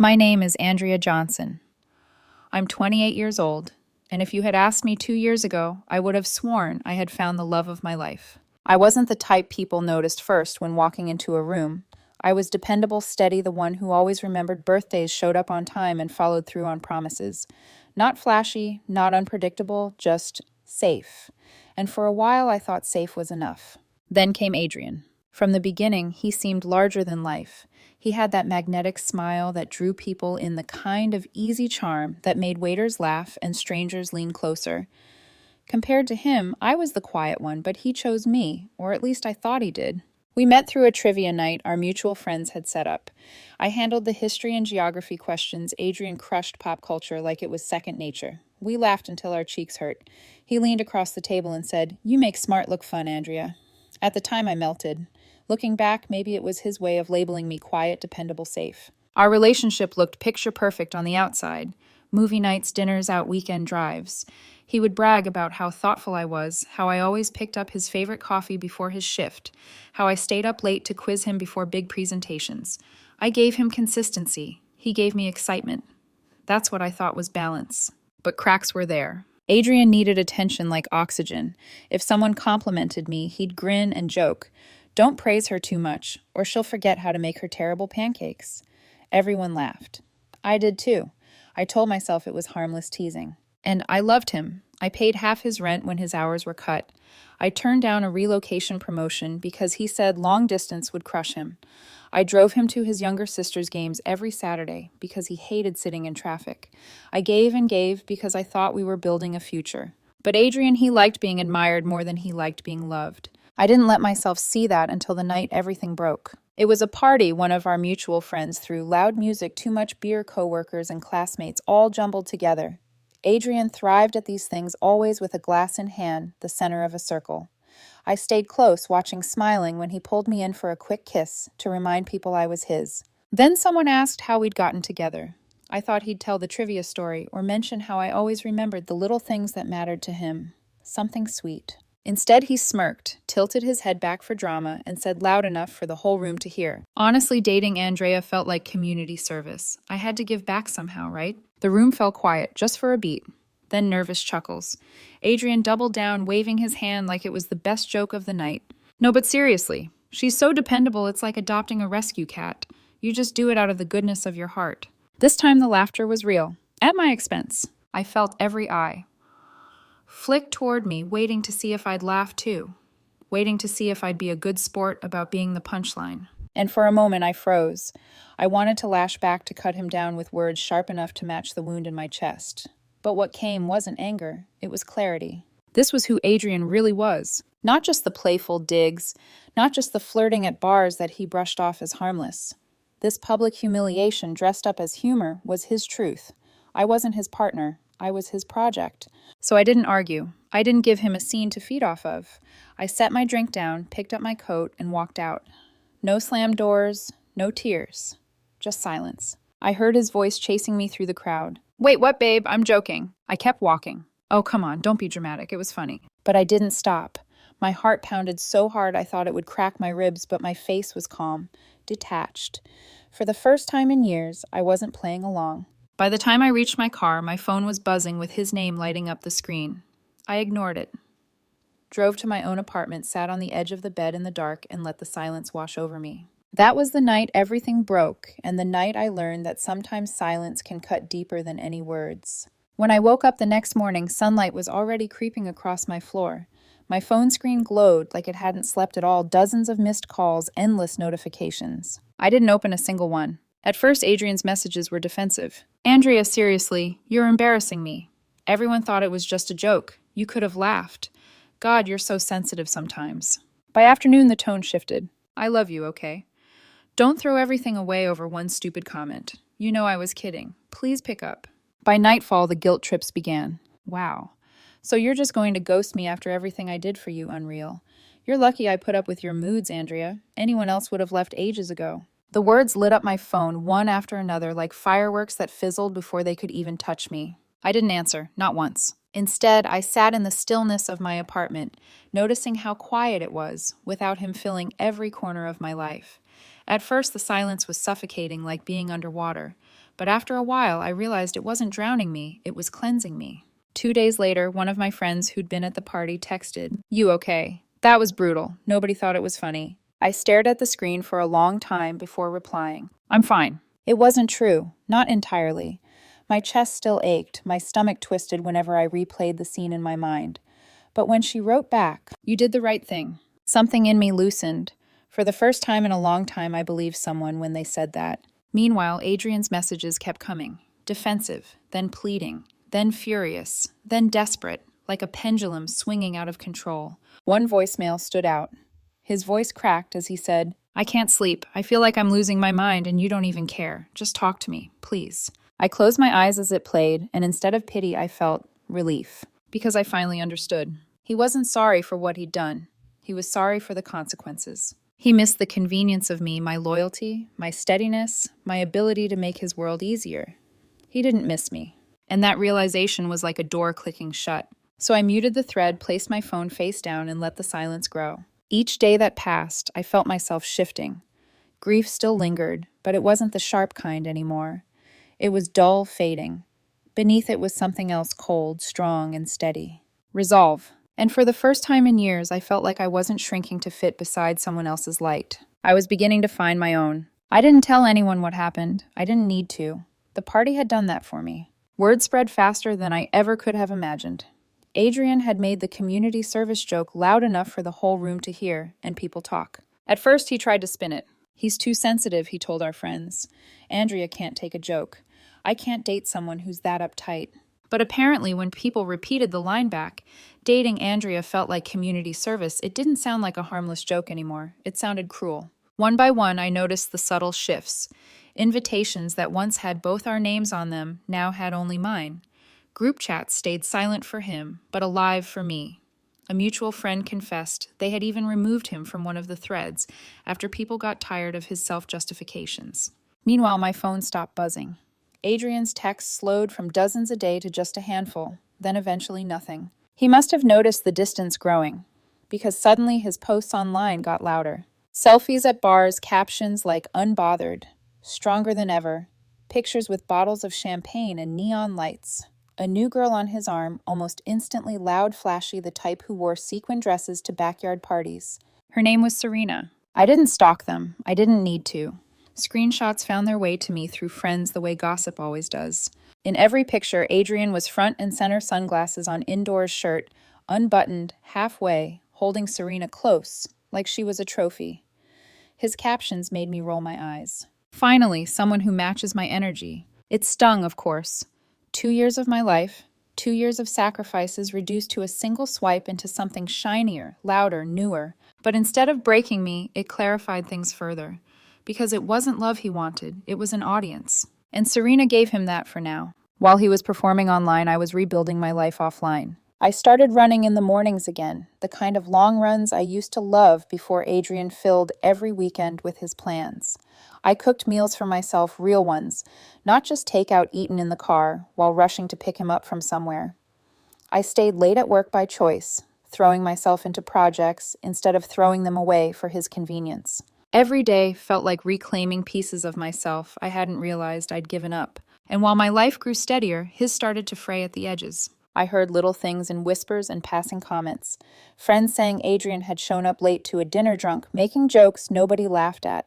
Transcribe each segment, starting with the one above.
My name is Andrea Johnson. I'm 28 years old, and if you had asked me 2 years ago, I would have sworn I had found the love of my life. I wasn't the type people noticed first when walking into a room. I was dependable, steady, the one who always remembered birthdays, showed up on time, and followed through on promises. Not flashy, not unpredictable, just safe. And for a while, I thought safe was enough. Then came Adrien. From the beginning, he seemed larger than life. He had that magnetic smile that drew people in, the kind of easy charm that made waiters laugh and strangers lean closer. Compared to him, I was the quiet one, but he chose me, or at least I thought he did. We met through a trivia night our mutual friends had set up. I handled the history and geography questions. Adrien crushed pop culture like it was second nature. We laughed until our cheeks hurt. He leaned across the table and said, "You make smart look fun, Andrea." At the time, I melted. Looking back, maybe it was his way of labeling me quiet, dependable, safe. Our relationship looked picture perfect on the outside. Movie nights, dinners, out weekend drives. He would brag about how thoughtful I was, how I always picked up his favorite coffee before his shift, how I stayed up late to quiz him before big presentations. I gave him consistency. He gave me excitement. That's what I thought was balance. But cracks were there. Adrien needed attention like oxygen. If someone complimented me, he'd grin and joke. "Don't praise her too much, or she'll forget how to make her terrible pancakes." Everyone laughed. I did too. I told myself it was harmless teasing. And I loved him. I paid half his rent when his hours were cut. I turned down a relocation promotion because he said long distance would crush him. I drove him to his younger sister's games every Saturday because he hated sitting in traffic. I gave and gave because I thought we were building a future. But Adrien, he liked being admired more than he liked being loved. I didn't let myself see that until the night everything broke. It was a party one of our mutual friends threw, loud music, too much beer, coworkers and classmates all jumbled together. Adrien thrived at these things, always with a glass in hand, the center of a circle. I stayed close, watching, smiling when he pulled me in for a quick kiss to remind people I was his. Then someone asked how we'd gotten together. I thought he'd tell the trivia story or mention how I always remembered the little things that mattered to him. Something sweet. Instead, he smirked, tilted his head back for drama, and said loud enough for the whole room to hear. Honestly, dating Andrea felt like community service. I had to give back somehow, right? The room fell quiet, just for a beat. Then nervous chuckles. Adrien doubled down, waving his hand like it was the best joke of the night. "No, but seriously, she's so dependable it's like adopting a rescue cat. You just do it out of the goodness of your heart." This time the laughter was real, at my expense. I felt every eye flick toward me, waiting to see if I'd laugh too, waiting to see if I'd be a good sport about being the punchline. And for a moment I froze. I wanted to lash back, to cut him down with words sharp enough to match the wound in my chest. But what came wasn't anger, it was clarity. This was who Adrien really was. Not just the playful digs, not just the flirting at bars that he brushed off as harmless. This public humiliation dressed up as humor was his truth. I wasn't his partner, I was his project. So I didn't argue. I didn't give him a scene to feed off of. I set my drink down, picked up my coat, and walked out. No slammed doors, no tears, just silence. I heard his voice chasing me through the crowd. "Wait, what, babe? I'm joking." I kept walking. "Oh, come on, don't be dramatic. It was funny." But I didn't stop. My heart pounded so hard I thought it would crack my ribs, but my face was calm, detached. For the first time in years, I wasn't playing along. By the time I reached my car, my phone was buzzing with his name lighting up the screen. I ignored it. Drove to my own apartment, sat on the edge of the bed in the dark, and let the silence wash over me. That was the night everything broke, and the night I learned that sometimes silence can cut deeper than any words. When I woke up the next morning, sunlight was already creeping across my floor. My phone screen glowed like it hadn't slept at all, dozens of missed calls, endless notifications. I didn't open a single one. At first, Adrien's messages were defensive. "Andrea, seriously, you're embarrassing me. Everyone thought it was just a joke. You could have laughed. God, you're so sensitive sometimes." By afternoon, the tone shifted. "I love you, okay? Don't throw everything away over one stupid comment. You know I was kidding. Please pick up." By nightfall, the guilt trips began. "Wow. So you're just going to ghost me after everything I did for you, unreal. You're lucky I put up with your moods, Andrea. Anyone else would have left ages ago." The words lit up my phone, one after another, like fireworks that fizzled before they could even touch me. I didn't answer, not once. Instead, I sat in the stillness of my apartment, noticing how quiet it was, without him filling every corner of my life. At first, the silence was suffocating, like being underwater. But after a while, I realized it wasn't drowning me, it was cleansing me. 2 days later, one of my friends who'd been at the party texted, "You okay?" That was brutal. Nobody thought it was funny. I stared at the screen for a long time before replying, "I'm fine." It wasn't true, not entirely. My chest still ached, my stomach twisted whenever I replayed the scene in my mind. But when she wrote back, "You did the right thing," something in me loosened. For the first time in a long time, I believed someone when they said that. Meanwhile, Adrien's messages kept coming, defensive, then pleading, then furious, then desperate, like a pendulum swinging out of control. One voicemail stood out. His voice cracked as he said, "I can't sleep. I feel like I'm losing my mind and you don't even care. Just talk to me, please." I closed my eyes as it played, and instead of pity, I felt relief, because I finally understood. He wasn't sorry for what he'd done. He was sorry for the consequences. He missed the convenience of me, my loyalty, my steadiness, my ability to make his world easier. He didn't miss me. And that realization was like a door clicking shut. So I muted the thread, placed my phone face down, and let the silence grow. Each day that passed, I felt myself shifting. Grief still lingered, but it wasn't the sharp kind anymore. It was dull, fading. Beneath it was something else cold, strong, and steady. Resolve. And for the first time in years, I felt like I wasn't shrinking to fit beside someone else's light. I was beginning to find my own. I didn't tell anyone what happened. I didn't need to. The party had done that for me. Word spread faster than I ever could have imagined. Adrien had made the community service joke loud enough for the whole room to hear, and people talk. At first, he tried to spin it. "He's too sensitive," he told our friends. "Andrea can't take a joke. I can't date someone who's that uptight." But apparently, when people repeated the line back, dating Andrea felt like community service. It didn't sound like a harmless joke anymore. It sounded cruel. One by one, I noticed the subtle shifts. Invitations that once had both our names on them now had only mine. Group chats stayed silent for him, but alive for me. A mutual friend confessed they had even removed him from one of the threads after people got tired of his self-justifications. Meanwhile, my phone stopped buzzing. Adrien's texts slowed from dozens a day to just a handful, then eventually nothing. He must have noticed the distance growing, because suddenly his posts online got louder. Selfies at bars, captions like "unbothered," "stronger than ever," pictures with bottles of champagne and neon lights. A new girl on his arm, almost instantly loud, flashy, the type who wore sequin dresses to backyard parties. Her name was Serena. I didn't stalk them. I didn't need to. Screenshots found their way to me through friends the way gossip always does. In every picture, Adrien was front and center, sunglasses on, indoors shirt, unbuttoned, halfway, holding Serena close, like she was a trophy. His captions made me roll my eyes. Finally, someone who matches my energy. It stung, of course. 2 years of my life, 2 years of sacrifices reduced to a single swipe into something shinier, louder, newer. But instead of breaking me, it clarified things further. Because it wasn't love he wanted, it was an audience. And Serena gave him that for now. While he was performing online, I was rebuilding my life offline. I started running in the mornings again, the kind of long runs I used to love before Adrien filled every weekend with his plans. I cooked meals for myself, real ones, not just takeout eaten in the car while rushing to pick him up from somewhere. I stayed late at work by choice, throwing myself into projects instead of throwing them away for his convenience. Every day felt like reclaiming pieces of myself I hadn't realized I'd given up. And while my life grew steadier, his started to fray at the edges. I heard little things in whispers and passing comments. Friends saying Adrien had shown up late to a dinner drunk, making jokes nobody laughed at.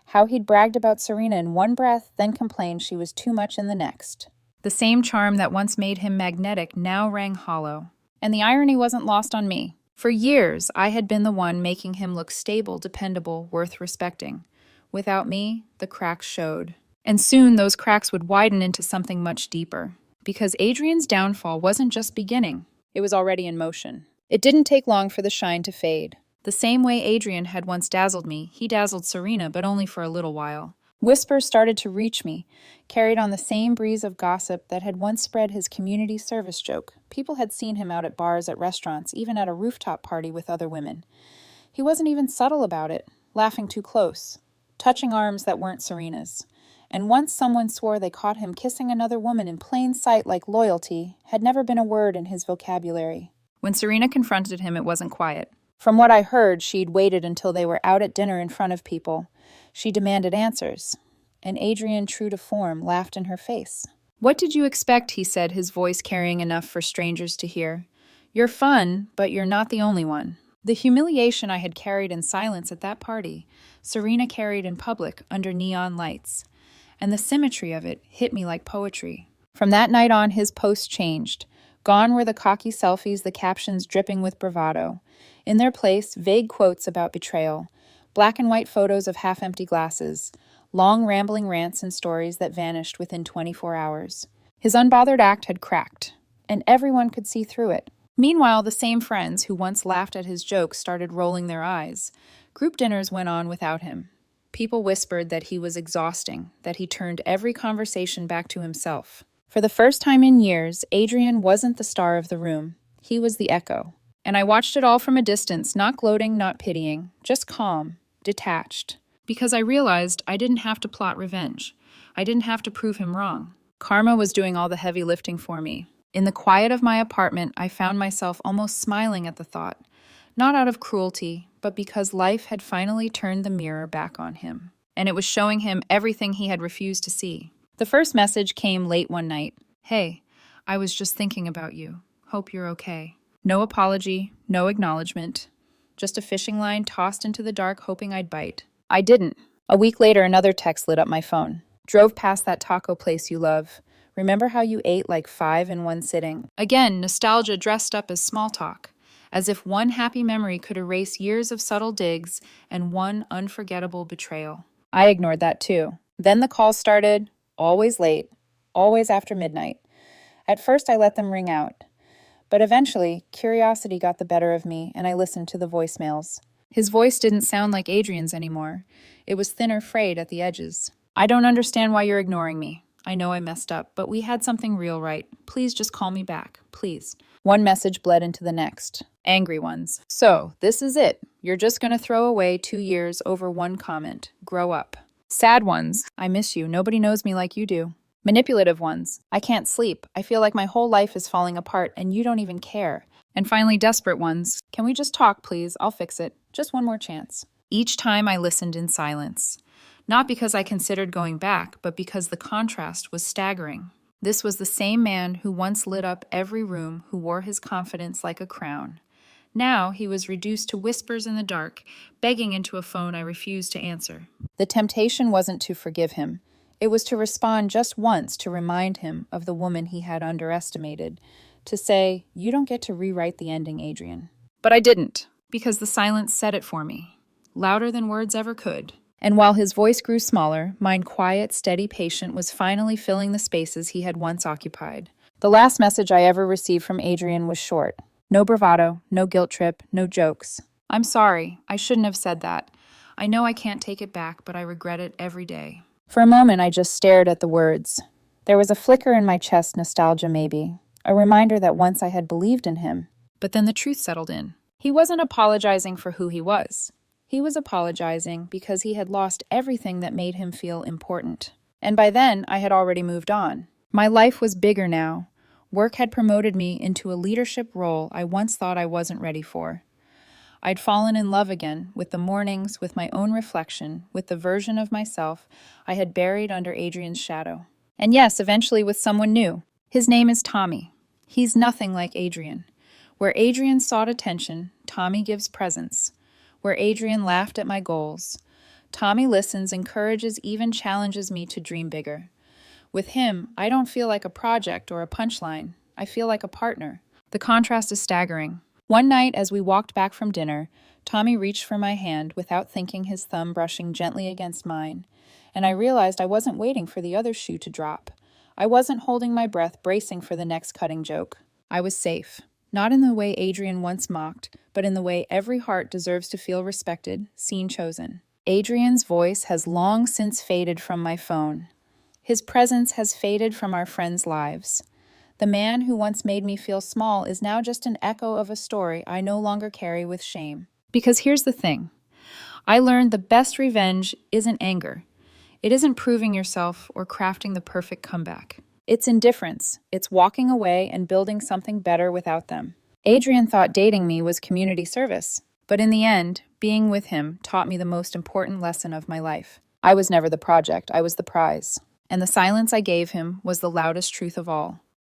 How he'd bragged about Serena in one breath, then complained she was too much in the next. The same charm that once made him magnetic now rang hollow. And the irony wasn't lost on me. For years, I had been the one making him look stable, dependable, worth respecting. Without me, the cracks showed. And soon those cracks would widen into something much deeper. Because Adrien's downfall wasn't just beginning, it was already in motion. It didn't take long for the shine to fade. The same way Adrien had once dazzled me, he dazzled Serena, but only for a little while. Whispers started to reach me, carried on the same breeze of gossip that had once spread his community service joke. People had seen him out at bars, at restaurants, even at a rooftop party with other women. He wasn't even subtle about it, laughing too close, touching arms that weren't Serena's. And once someone swore they caught him kissing another woman in plain sight like loyalty, had never been a word in his vocabulary. When Serena confronted him, it wasn't quiet. From what I heard, she'd waited until they were out at dinner in front of people. She demanded answers. and Adrien, true to form, laughed in her face. "What did you expect?" he said, his voice carrying enough for strangers to hear. "You're fun, but you're not the only one." The humiliation I had carried in silence at that party, Serena carried in public under neon lights. And the symmetry of it hit me like poetry. From that night on, his posts changed. Gone were the cocky selfies, the captions dripping with bravado. In their place, vague quotes about betrayal, black and white photos of half-empty glasses, long rambling rants and stories that vanished within 24 hours. His unbothered act had cracked, and everyone could see through it. Meanwhile, the same friends who once laughed at his jokes started rolling their eyes. Group dinners went on without him. People whispered that he was exhausting, that he turned every conversation back to himself. For the first time in years, Adrien wasn't the star of the room. He was the echo. And I watched it all from a distance, not gloating, not pitying, just calm, detached. Because I realized I didn't have to plot revenge. I didn't have to prove him wrong. Karma was doing all the heavy lifting for me. In the quiet of my apartment, I found myself almost smiling at the thought. Not out of cruelty, but because life had finally turned the mirror back on him. And it was showing him everything he had refused to see. The first message came late one night. "Hey, I was just thinking about you. Hope you're okay." No apology, no acknowledgement. Just a fishing line tossed into the dark, hoping I'd bite. I didn't. A week later, another text lit up my phone. "Drove past that taco place you love. Remember how you ate like 5 in one sitting?" Again, nostalgia dressed up as small talk. As if one happy memory could erase years of subtle digs and one unforgettable betrayal. I ignored that too. Then the calls started, always late, always after midnight. At first I let them ring out. But eventually, curiosity got the better of me and I listened to the voicemails. His voice didn't sound like Adrien's anymore. It was thinner, frayed at the edges. "I don't understand why you're ignoring me. I know I messed up, but we had something real, right? Please just call me back, please." One message bled into the next. Angry ones. "So, this is it. You're just gonna throw away 2 years over one comment. Grow up." Sad ones. "I miss you. Nobody knows me like you do." Manipulative ones. "I can't sleep. I feel like my whole life is falling apart and you don't even care." And finally, desperate ones. "Can we just talk, please? I'll fix it. Just one more chance." Each time I listened in silence. Not because I considered going back, but because the contrast was staggering. This was the same man who once lit up every room, who wore his confidence like a crown. Now he was reduced to whispers in the dark, begging into a phone I refused to answer. The temptation wasn't to forgive him. It was to respond just once to remind him of the woman he had underestimated, to say, "You don't get to rewrite the ending, Adrien." But I didn't, because the silence said it for me, louder than words ever could. And while his voice grew smaller, mine quiet, steady patient was finally filling the spaces he had once occupied. The last message I ever received from Adrien was short. No bravado, no guilt trip, no jokes. "I'm sorry. I shouldn't have said that. I know I can't take it back, but I regret it every day." For a moment, I just stared at the words. There was a flicker in my chest, nostalgia maybe, a reminder that once I had believed in him. But then the truth settled in. He wasn't apologizing for who he was. He was apologizing because he had lost everything that made him feel important. And by then, I had already moved on. My life was bigger now. Work had promoted me into a leadership role I once thought I wasn't ready for. I'd fallen in love again, with the mornings, with my own reflection, with the version of myself I had buried under Adrien's shadow. And yes, eventually with someone new. His name is Tommy. He's nothing like Adrien. Where Adrien sought attention, Tommy gives presence. Where Adrien laughed at my goals, Tommy listens, encourages, even challenges me to dream bigger. With him, I don't feel like a project or a punchline. I feel like a partner. The contrast is staggering. One night, as we walked back from dinner, Tommy reached for my hand without thinking, his thumb brushing gently against mine. And I realized I wasn't waiting for the other shoe to drop. I wasn't holding my breath, bracing for the next cutting joke. I was safe. Not in the way Adrien once mocked, but in the way every heart deserves to feel respected, seen, chosen. Adrien's voice has long since faded from my phone. His presence has faded from our friends' lives. The man who once made me feel small is now just an echo of a story I no longer carry with shame. Because here's the thing. I learned the best revenge isn't anger. It isn't proving yourself or crafting the perfect comeback. It's indifference. It's walking away and building something better without them. Adrien thought dating me was community service. But in the end, being with him taught me the most important lesson of my life. I was never the project, I was the prize. And the silence I gave him was the loudest truth of all.